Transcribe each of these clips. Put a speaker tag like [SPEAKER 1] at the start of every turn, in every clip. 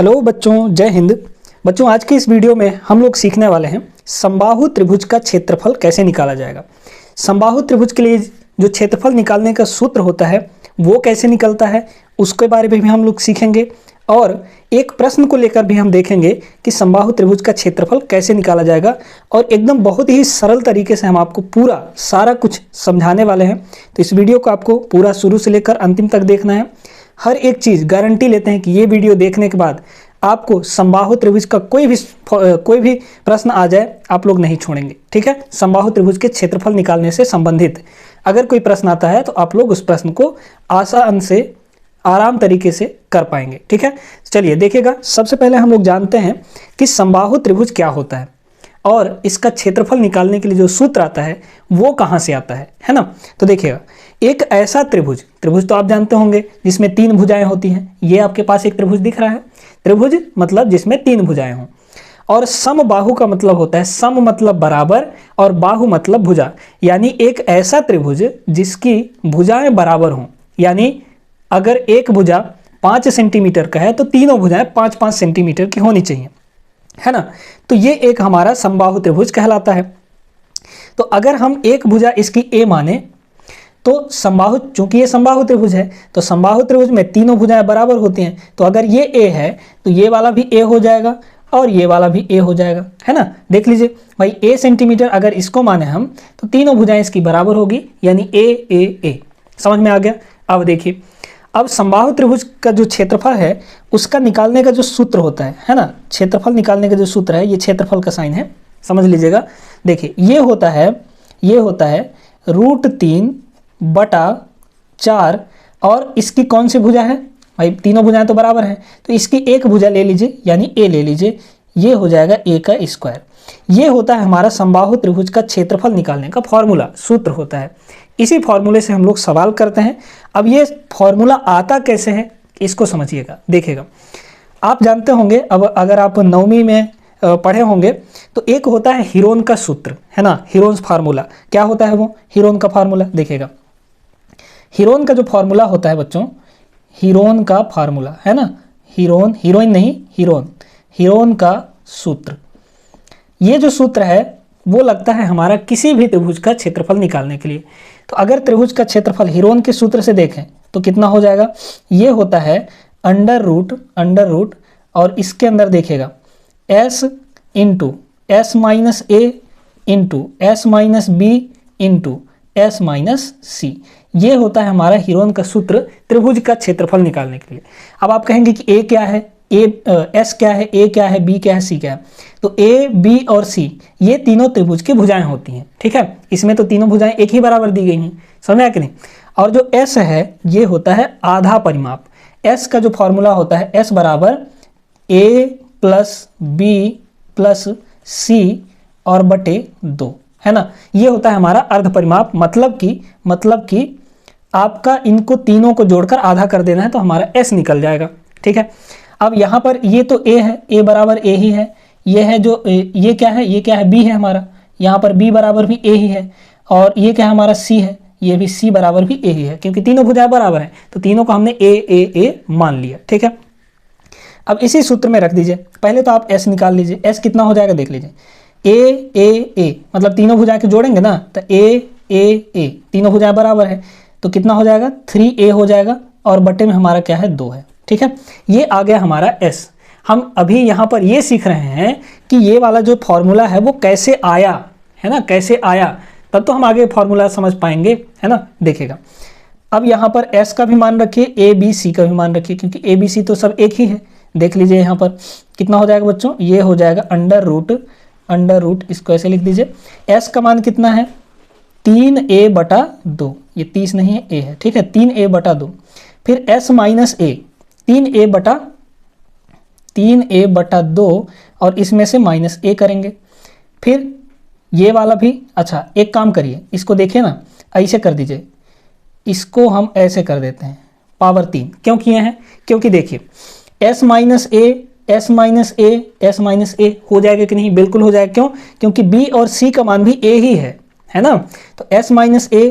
[SPEAKER 1] Hello बच्चों, जय हिंद। बच्चों, आज की इस वीडियो में हम लोग सीखने वाले हैं समबाहु त्रिभुज का क्षेत्रफल कैसे निकाला जाएगा। समबाहु त्रिभुज के लिए जो क्षेत्रफल निकालने का सूत्र होता है वो कैसे निकलता है उसके बारे में भी हम लोग सीखेंगे, और एक प्रश्न को लेकर भी हम देखेंगे कि समबाहु त्रिभुज का क्षेत्रफल कैसे निकाला जाएगा। और एकदम बहुत ही सरल तरीके से हम आपको पूरा सारा कुछ समझाने वाले हैं। तो इस वीडियो को आपको पूरा शुरू से लेकर अंतिम तक देखना है। हर एक चीज़ गारंटी लेते हैं कि ये वीडियो देखने के बाद आपको समबाहु त्रिभुज का कोई भी प्रश्न आ जाए आप लोग नहीं छोड़ेंगे, ठीक है। समबाहु त्रिभुज के क्षेत्रफल निकालने से संबंधित अगर कोई प्रश्न आता है तो आप लोग उस प्रश्न को आसान से आराम तरीके से कर पाएंगे, ठीक है। चलिए देखिएगा, सबसे पहले हम लोग जानते हैं कि समबाहु त्रिभुज क्या होता है और इसका क्षेत्रफल निकालने के लिए जो सूत्र आता है वो कहाँ से आता है ना। तो देखिएगा, एक ऐसा त्रिभुज तो आप जानते होंगे जिसमें तीन भुजाएं होती हैं। ये आपके पास एक त्रिभुज दिख रहा है। त्रिभुज मतलब जिसमें तीन भुजाएं हों। और समबाहु का मतलब होता है, सम मतलब बराबर और बाहु मतलब भुजा, यानी एक ऐसा त्रिभुज जिसकी भुजाएं बराबर हों। यानी अगर एक भुजा 5 सेंटीमीटर का है तो तीनों भुजाएं 5-5 सेंटीमीटर की होनी चाहिए, है ना। तो ये एक हमारा समबाहु त्रिभुज कहलाता है। तो अगर हम एक भुजा इसकी ए माने तो समबाहु, चूंकि ये समबाहु त्रिभुज है तो समबाहु त्रिभुज में तीनों भुजाएं बराबर होती हैं। तो अगर ये ए है तो ये वाला भी ए हो जाएगा और ये वाला भी ए हो जाएगा, है ना। देख लीजिए भाई, ए सेंटीमीटर अगर इसको माने हम तो तीनों भुजाएं इसकी बराबर होगी, यानी ए ए ए। समझ में आ गया। अब देखिए, अब समबाहु त्रिभुज का जो क्षेत्रफल है उसका निकालने का जो सूत्र होता है ना, क्षेत्रफल निकालने का जो सूत्र है, ये क्षेत्रफल का साइन है, समझ लीजिएगा। देखिए ये होता है √3/4 और इसकी कौन सी भुजा है भाई, तीनों भुजाएं तो बराबर हैं तो इसकी एक भुजा ले लीजिए, यानी ए ले लीजिए। ये हो जाएगा ए का स्क्वायर। ये होता है हमारा समबाहु त्रिभुज का क्षेत्रफल निकालने का फॉर्मूला, सूत्र होता है। इसी फॉर्मूले से हम लोग सवाल करते हैं। अब ये फॉर्मूला आता कैसे है इसको समझिएगा। देखिएगा, आप जानते होंगे, अब अगर आप 9वीं में पढ़े होंगे तो एक होता है हीरोन का सूत्र, है ना, हीरोन्स फार्मूला। क्या होता है वो हीरोन का फार्मूला? देखिएगा, हीरोन का जो फार्मूला होता है बच्चों, हीरोन का फार्मूला है ना, हीरोइन नहीं, हीरोन का सूत्र। ये जो सूत्र है वो लगता है हमारा किसी भी त्रिभुज का क्षेत्रफल निकालने के लिए। तो अगर त्रिभुज का क्षेत्रफल हीरोन के सूत्र से देखें तो कितना हो जाएगा? ये होता है अंडर रूट और इसके अंदर देखिएगा s into s minus a into s minus b into s minus c। ये होता है हमारा हीरोन का सूत्र त्रिभुज का क्षेत्रफल निकालने के लिए। अब आप कहेंगे कि a क्या है, s क्या है, a क्या है, b क्या है, c क्या है। तो a, b और c ये तीनों त्रिभुज की भुजाएं होती हैं, ठीक है। इसमें तो तीनों भुजाएं एक ही बराबर दी गई हैं, समझ में आया कि नहीं। और जो s है ये होता है आधा परिमाप। s का जो फॉर्मूला होता है s बराबर a plus b plus c और बटे 2, है ना। ये होता है हमारा अर्ध परिमाप, मतलब कि आपका इनको तीनों को जोड़कर आधा कर देना है तो हमारा s निकल जाएगा, ठीक है। अब यहाँ पर ये तो a है, a बराबर a ही है। ये है जो ये क्या है b है हमारा, यहाँ पर b बराबर भी a ही है। और ये क्या है हमारा c है, ये भी c बराबर भी a ही है, क्योंकि तीनों भुजाएं बराबर हैं तो तीनों को हमने a मान लिया, ठीक है। अब इसी सूत्र में रख दीजिए। पहले तो आप s निकाल लीजिए, s कितना हो जाएगा देख लीजिए, a मतलब तीनों भुजाएं के जोड़ेंगे ना तो a तीनों भुजाएं बराबर है तो कितना हो जाएगा 3a हो जाएगा, और बटे में हमारा क्या है 2 है, ठीक है। ये आ गया हमारा s। हम अभी यहाँ पर ये सीख रहे हैं कि ये वाला जो फॉर्मूला है वो कैसे आया, है ना, कैसे आया, तब तो हम आगे फॉर्मूला समझ पाएंगे, है ना। देखिएगा, अब यहाँ पर s का भी मान रखिए, a b c का भी मान रखिए, क्योंकि a b c तो सब एक ही है। देख लीजिए यहाँ पर कितना हो जाएगा बच्चों, ये हो जाएगा अंडर रूट, इसको ऐसे लिख दीजिए। s का मान कितना है 3a/2, ये 30 नहीं है, a है, ठीक है, 3a/2। फिर s माइनस a 3a/2 और इसमें से माइनस a करेंगे। फिर ये वाला भी, अच्छा एक काम करिए, इसको देखिए ना, ऐसे कर दीजिए, इसको हम ऐसे कर देते हैं पावर 3। क्यों किए हैं? क्योंकि देखिए s माइनस a हो जाएगा कि नहीं? बिल्कुल हो जाएगा। क्यों? क्योंकि b और c का मान भी a ही है ना। तो s माइनस a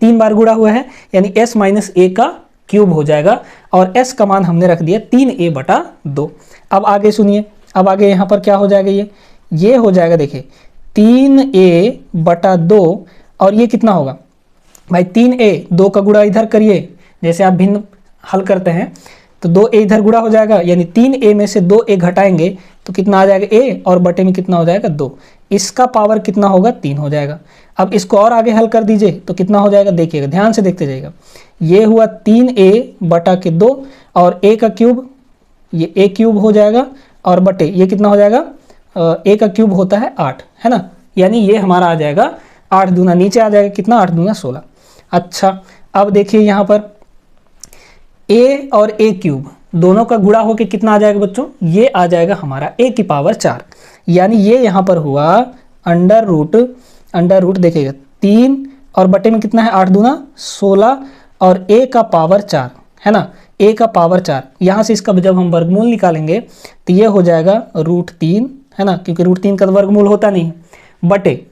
[SPEAKER 1] 3 बार गुणा हुआ है, यानी s माइनस a का क्यूब हो जाएगा और s का मान हमने रख दिया 3a/2। अब आगे सुनिए, अब आगे यहाँ पर क्या हो जाएगा, ये हो जाएगा देखिए 3a/2 और ये कितना होगा भाई 3a, 2 का गुणा इधर करिए, जैसे आप भिन्न हल करते हैं तो 2a इधर गुणा हो जाएगा, यानी 3a में से 2a घटाएंगे तो कितना आ जाएगा a और बटे में कितना हो जाएगा 2, इसका पावर कितना होगा 3 हो जाएगा। अब इसको और आगे हल कर दीजिए तो कितना हो जाएगा, देखिएगा ध्यान से देखते जाइएगा, ये हुआ 3a/2 और a का क्यूब, ये a क्यूब हो जाएगा और बटे ये कितना हो जाएगा, a का क्यूब होता है 8, है ना, यानी ये हमारा आ जाएगा 8 दूना नीचे आ जाएगा कितना, 8 दूना 16। अच्छा अब देखिए यहाँ पर a और a क्यूब दोनों का गुणा होके कितना आ जाएगा बच्चों, ये आ जाएगा हमारा a की पावर 4, यानी ये यहाँ पर हुआ अंडर रूट देखिएगा 3 और बटे में कितना है 8 दूना 16 और a का पावर 4, है ना, a का पावर 4। यहाँ से इसका जब हम वर्गमूल निकालेंगे तो ये हो जाएगा √3, है ना, क्योंकि √3 का वर्गमूल होता नहीं, बटे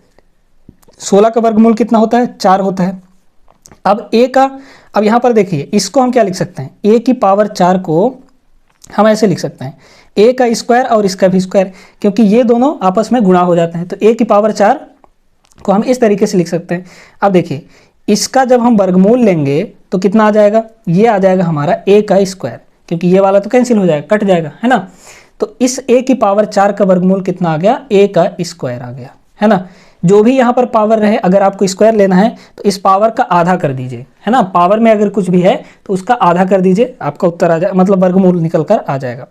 [SPEAKER 1] 16 का वर्गमूल कितना होता है 4 होता है। अब यहाँ पर देखिए इसको हम क्या लिख सकते हैं, a की पावर 4 को हम ऐसे लिख सकते हैं a का स्क्वायर और इसका भी स्क्वायर, क्योंकि ये दोनों आपस में गुणा हो जाते हैं, तो a की पावर 4 को हम इस तरीके से लिख सकते हैं। अब देखिए इसका जब हम वर्गमूल लेंगे तो कितना आ जाएगा, ये आ जाएगा हमारा a का स्क्वायर, क्योंकि ये वाला तो कैंसिल हो जाएगा, कट जाएगा, है ना, तो इस a की पावर 4 का वर्गमूल कितना आ गया, a का स्क्वायर आ गया, है ना। जो भी यहाँ पर पावर रहे, अगर आपको स्क्वायर लेना है तो इस पावर का आधा कर दीजिए, है ना, पावर में अगर कुछ भी है तो उसका आधा कर दीजिए, आपका उत्तर आ जाए, मतलब वर्गमूल निकल कर आ जाएगा।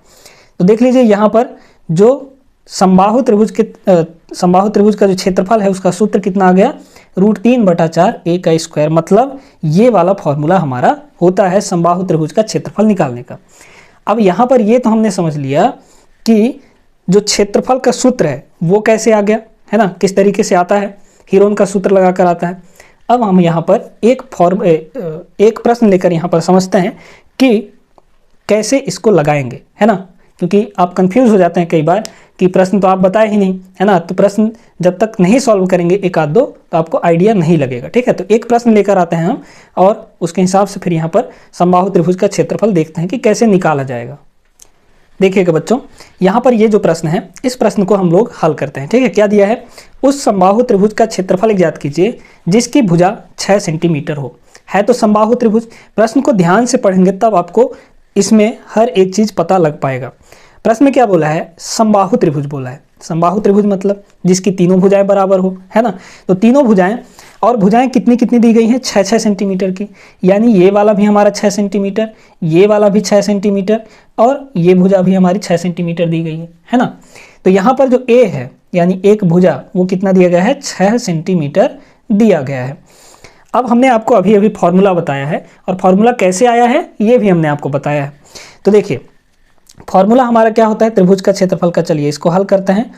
[SPEAKER 1] तो देख लीजिए यहाँ पर जो समबाहु त्रिभुज का जो क्षेत्रफल है उसका सूत्र कितना आ गया, √3/4 a का स्क्वायर, मतलब ये वाला फॉर्मूला हमारा होता है समबाहु त्रिभुज का क्षेत्रफल निकालने का। अब यहाँ पर ये तो हमने समझ लिया कि जो क्षेत्रफल का सूत्र है वो कैसे आ गया, है ना, किस तरीके से आता है, हीरोन का सूत्र लगाकर आता है। अब हम यहाँ पर एक प्रश्न लेकर यहाँ पर समझते हैं कि कैसे इसको लगाएंगे, है ना, क्योंकि आप कंफ्यूज हो जाते हैं कई बार कि प्रश्न तो आप बताए ही नहीं, है ना, तो प्रश्न जब तक नहीं सॉल्व करेंगे एक आध दो तो आपको आइडिया नहीं लगेगा, ठीक है। तो एक प्रश्न लेकर आते हैं हम और उसके हिसाब से फिर यहाँ पर समबाहु त्रिभुज का क्षेत्रफल देखते हैं कि कैसे निकाला जाएगा। देखिएगा बच्चों, यहाँ पर ये जो प्रश्न है इस प्रश्न को हम लोग हल करते हैं, ठीक है। क्या दिया है, उस समबाहु त्रिभुज का क्षेत्रफल ज्ञात कीजिए जिसकी भुजा 6 सेंटीमीटर हो। है तो समबाहु त्रिभुज, प्रश्न को ध्यान से पढ़ेंगे तब आपको इसमें हर एक चीज पता लग पाएगा। प्रश्न में क्या बोला है, समबाहु त्रिभुज बोला है। समबाहु त्रिभुज मतलब जिसकी तीनों भुजाएं बराबर हो, है ना, तो तीनों भुजाएं, और भुजाएं कितनी कितनी दी गई हैं, 6-6 सेंटीमीटर की, यानी ये वाला भी हमारा 6 सेंटीमीटर, ये वाला भी 6 सेंटीमीटर और ये भुजा भी हमारी 6 सेंटीमीटर दी गई है ना। तो यहाँ पर जो ए है यानी एक भुजा वो कितना दिया गया है, 6 सेंटीमीटर दिया गया है। अब हमने आपको अभी अभी फॉर्मूला बताया है और फॉर्मूला कैसे आया है ये भी हमने आपको बताया है। तो देखिए फॉर्मूला हमारा क्या होता है त्रिभुज का क्षेत्रफल का, चलिए इसको हल करते हैं।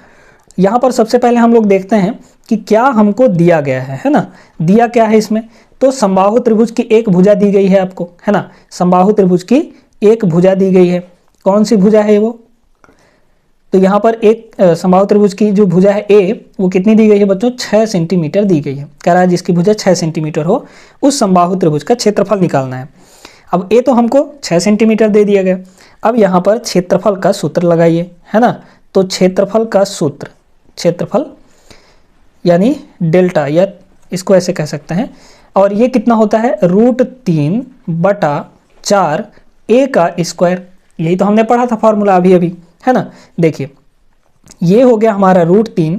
[SPEAKER 1] यहाँ पर सबसे पहले हम लोग देखते हैं कि क्या हमको दिया गया है ना, दिया क्या है इसमें, तो समबाहु त्रिभुज की एक भुजा दी गई है आपको, है ना, समबाहु त्रिभुज की एक भुजा दी गई है। कौन सी भुजा है वो, तो यहाँ पर एक समबाहु त्रिभुज की जो भुजा है ए वो कितनी दी गई है बच्चों, 6 सेंटीमीटर दी गई है। कह रहा है जिसकी भुजा 6 सेंटीमीटर हो उस समबाहु त्रिभुज का क्षेत्रफल निकालना है। अब ए तो हमको 6 सेंटीमीटर दे दिया गया। अब यहाँ पर क्षेत्रफल का सूत्र लगाइए, है ना, तो क्षेत्रफल का सूत्र, क्षेत्रफल यानी डेल्टा, या इसको ऐसे कह सकते हैं, और ये कितना होता है √3/4 a का स्क्वायर। यही तो हमने पढ़ा था फॉर्मूला अभी अभी, है ना। देखिए ये हो गया हमारा √3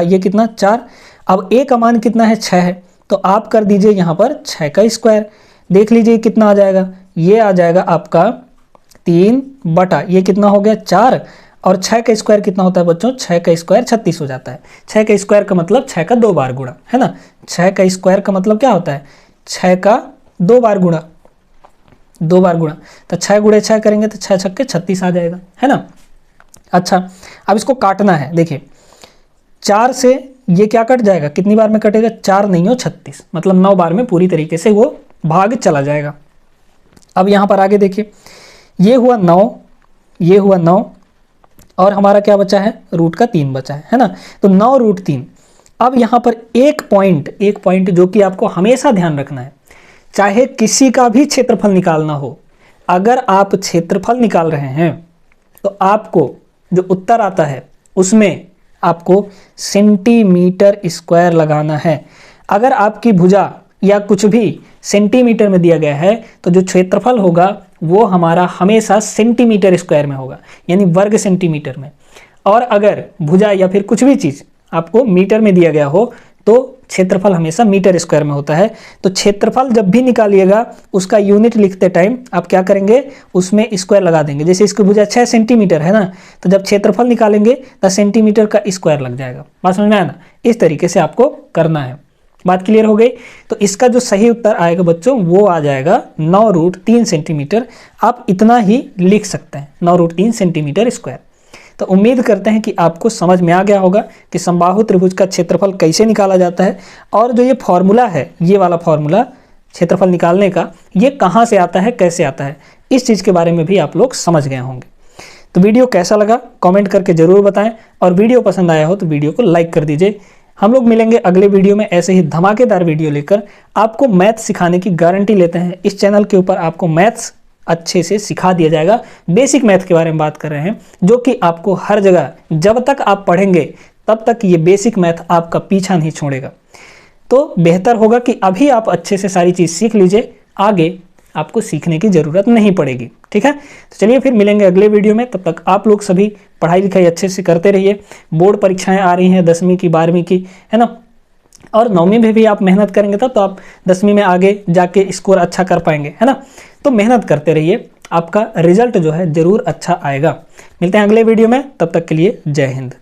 [SPEAKER 1] ये कितना 4। अब a का मान कितना है 6 है, तो आप कर दीजिए यहाँ पर 6 का स्क्वायर। देख लीजिए कितना आ जाएगा, ये आ जाएगा आपका 3 ये कितना हो गया 4, और 6 का स्क्वायर कितना होता है बच्चों, 6 का स्क्वायर 36 हो जाता है। 6 का स्क्वायर का मतलब 6 का 2 बार गुणा, है ना। 6 का स्क्वायर का मतलब क्या होता है, 6 का 2 बार गुणा, 2 बार गुणा, तो 6 गुणे 6 करेंगे तो 6 छक्के 36 आ जाएगा, है ना। अच्छा अब इसको काटना है, देखिए 4 से ये क्या कट जाएगा, कितनी बार में कटेगा, 4 नहीं हो 36, मतलब 9 बार में पूरी तरीके से वो भाग चला जाएगा। अब यहाँ पर आगे देखिए ये हुआ 9, ये हुआ 9 और हमारा क्या बचा है, रूट का 3 बचा है ना। तो 9√3। अब यहाँ पर एक पॉइंट जो कि आपको हमेशा ध्यान रखना है, चाहे किसी का भी क्षेत्रफल निकालना हो, अगर आप क्षेत्रफल निकाल रहे हैं तो आपको जो उत्तर आता है उसमें आपको सेंटीमीटर स्क्वायर लगाना है। अगर आपकी भुजा या कुछ भी सेंटीमीटर में दिया गया है तो जो क्षेत्रफल होगा वो हमारा हमेशा सेंटीमीटर स्क्वायर में होगा, यानी वर्ग सेंटीमीटर में। और अगर भुजा या फिर कुछ भी चीज़ आपको मीटर में दिया गया हो तो क्षेत्रफल हमेशा मीटर स्क्वायर में होता है। तो क्षेत्रफल जब भी निकालिएगा उसका यूनिट लिखते टाइम आप क्या करेंगे, उसमें स्क्वायर लगा देंगे। जैसे इसकी भुजा 6 सेंटीमीटर है ना, तो जब क्षेत्रफल निकालेंगे तो सेंटीमीटर का स्क्वायर लग जाएगा। बात समझ में आया ना? इस तरीके से आपको करना है। बात क्लियर हो गई? तो इसका जो सही उत्तर आएगा बच्चों वो आ जाएगा 9√3 सेंटीमीटर। आप इतना ही लिख सकते हैं, 9√3 सेंटीमीटर स्क्वायर। तो उम्मीद करते हैं कि आपको समझ में आ गया होगा कि समबाहु त्रिभुज का क्षेत्रफल कैसे निकाला जाता है, और जो ये फॉर्मूला है, ये वाला फॉर्मूला क्षेत्रफल निकालने का, ये कहाँ से आता है, कैसे आता है, इस चीज़ के बारे में भी आप लोग समझ गए होंगे। तो वीडियो कैसा लगा कमेंट करके ज़रूर बताएं, और वीडियो पसंद आया हो तो वीडियो को लाइक कर दीजिए। हम लोग मिलेंगे अगले वीडियो में ऐसे ही धमाकेदार वीडियो लेकर। आपको मैथ सिखाने की गारंटी लेते हैं। इस चैनल के ऊपर आपको मैथ्स अच्छे से सिखा दिया जाएगा। बेसिक मैथ के बारे में बात कर रहे हैं, जो कि आपको हर जगह जब तक आप पढ़ेंगे तब तक ये बेसिक मैथ आपका पीछा नहीं छोड़ेगा। तो बेहतर होगा कि अभी आप अच्छे से सारी चीज़ सीख लीजिए, आगे आपको सीखने की ज़रूरत नहीं पड़ेगी। ठीक है, तो चलिए फिर मिलेंगे अगले वीडियो में। तब तक आप लोग सभी पढ़ाई लिखाई अच्छे से करते रहिए। बोर्ड परीक्षाएं आ रही हैं 10वीं की, 12वीं की, है ना, और 9वीं में भी आप मेहनत करेंगे तब तो आप 10वीं में आगे जाके स्कोर अच्छा कर पाएंगे, है ना। तो मेहनत करते रहिए, आपका रिजल्ट जो है ज़रूर अच्छा आएगा। मिलते हैं अगले वीडियो में, तब तक के लिए जय हिंद।